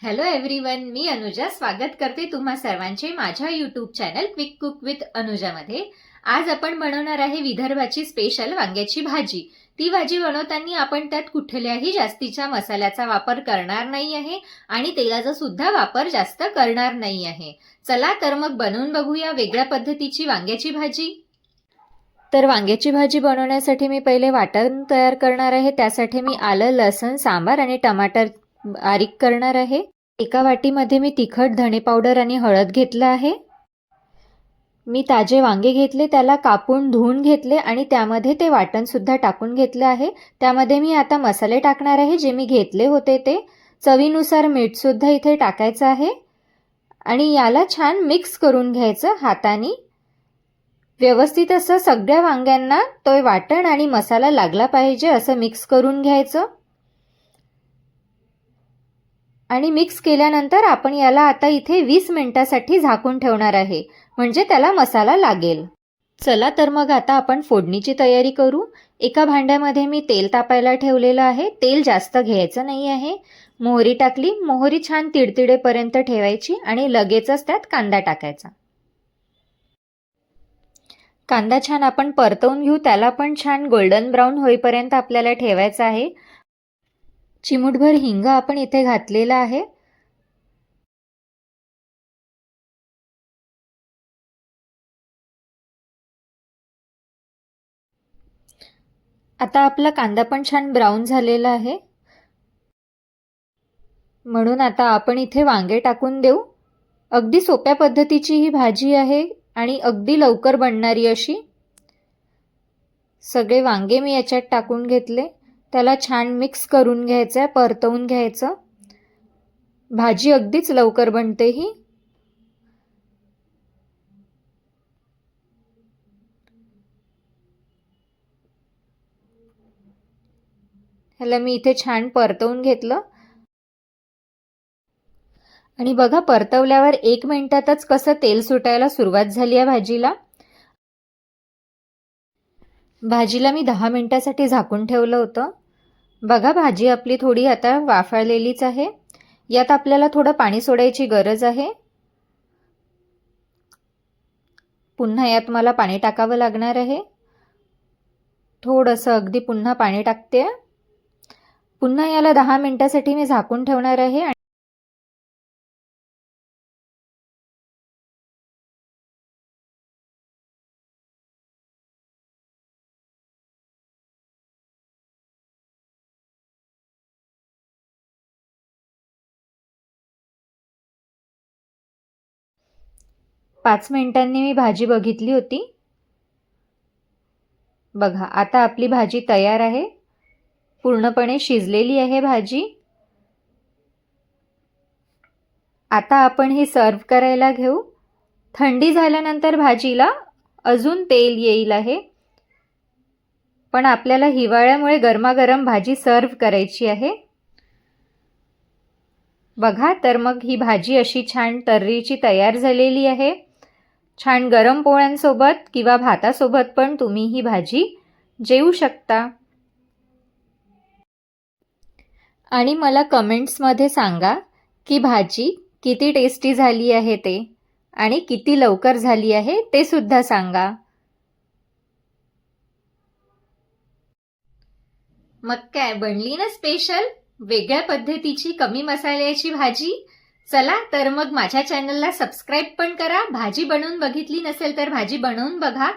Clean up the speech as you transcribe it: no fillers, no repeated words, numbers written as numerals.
Hello everyone, मी अनुजा स्वागत करते तुम्हा सर्वांचे माझ्या YouTube channel quick cook with अनुजामध्ये। आज आपण बनवणार आहे विदर्भाची स्पेशल वांग्याची भाजी। ती भाजी बनवताना आपण त्यात कुठल्याही जास्तीच्या मसाल्याचा वापर करणार नाही आहे आणि तेलाचा सुद्धा वापर जास्त करणार नाही आहे। चला तर मग बनवून बघूया वेगळ्या पद्धतीची वांग्याची भाजी। तर वांग्याची भाजी बनवण्यासाठी मी पहिले वाटण तयार करणार आहे। त्यासाठी मी आलं, लसूण, सांबार आणि टमाटर बारीक करणार आहे। एका वाटीमध्ये मी तिखट, धणे पावडर आणि हळद घेतला आहे। मी ताजे वांगे घेतले, त्याला कापून धुवून घेतले आणि त्यामध्ये ते वाटण सुद्धा टाकून घेतले आहे। त्यामध्ये मी आता मसाले टाकणार आहे जे मी घेतले होते ते। चवीनुसार मीठ सुद्धा इथे टाकायचं आहे आणि याला छान मिक्स करून घ्यायचं हाताने। व्यवस्थित असं सगळ्या वांग्यांना तो वाटण आणि मसाला लागला पाहिजे असं मिक्स करून घ्यायचं। आणि मिक्स केल्यानंतर आपण याला आता इथे 20 मिनिटांसाठी झाकून ठेवणार आहे, म्हणजे त्याला मसाला लागेल। चला तर मग आता आपण फोडणीची तयारी करू। एका भांड्यामध्ये मी तेल तापायला ठेवलेलं आहे। तेल जास्त घ्यायचं नाही आहे। मोहरी टाकली, मोहरी छान तिडतिडेपर्यंत ठेवायची आणि लगेचच त्यात कांदा टाकायचा। कांदा छान आपण परतवून घेऊ, त्याला पण छान गोल्डन ब्राऊन होईपर्यंत आपल्याला ठेवायचा आहे। चिमूटभर हिंग आपण इथे घातलेला आहे। आता आपला कांदा पण छान ब्राऊन झालेला आहे, म्हणून आता आपण इथे वांगे टाकून देऊ। अगदी सोप्या पद्धतीची ही भाजी आहे आणि अगदी लवकर बनणारी अशी। सगळे वांगे मी याच्यात टाकून घेतले, त्याला छान मिक्स करून घ्यायचं, परतवून घ्यायचं। भाजी अगदीच लवकर बनते ही। ह्याला मी इथे छान परतवून घेतलं आणि बघा परतवल्यावर 1 मिनिटातच कसं तेल सुटायला सुरुवात झाली आहे भाजीला। भाजीला मी 10 मिनिटांसाठी झाकून ठेवलं होतं। बघा भाजी आपली थोडी आता वाफळलेलीच आहे। यात आपल्याला थोडं पाणी सोडायची गरज आहे। पुन्हा यात मला पाणी टाकावं लागणार आहे। थोडंसं अगदी पुन्हा पाणी टाकते। पुन्हा याला 10 मिनिटांसाठी मी झाकून ठेवणार आहे। 5 मिनिटांनी मी भाजी बघितली होती। बघा आता आपली भाजी तयार आहे, पूर्णपणे शिजलेली आहे भाजी। आता आपण ही सर्व करायला घेऊ। थंडी झाल्यानंतर भाजीला अजून तेल येईल आहे, पण आपल्याला हिवाळ्यामुळे गरमागरम भाजी सर्व करायची आहे। बघा तर मग ही भाजी अशी छान तर्रीची तयार झालेली आहे। छान गरम पोळ्यांसोबत किंवा भातासोबत पण तुम्ही ही भाजी जेवू शकता। आणि मला कमेंट्समध्ये सांगा की भाजी किती टेस्टी झाली आहे ते आणि किती लवकर झाली आहे ते सुद्धा सांगा। मग काय बनली ना स्पेशल वेगळ्या पद्धतीची कमी मसाल्याची भाजी। चला तर मग माझ्या चॅनलला सबस्क्राइब पण करा। भाजी बनवून बघितली नसेल तर भाजी बनवून बघा।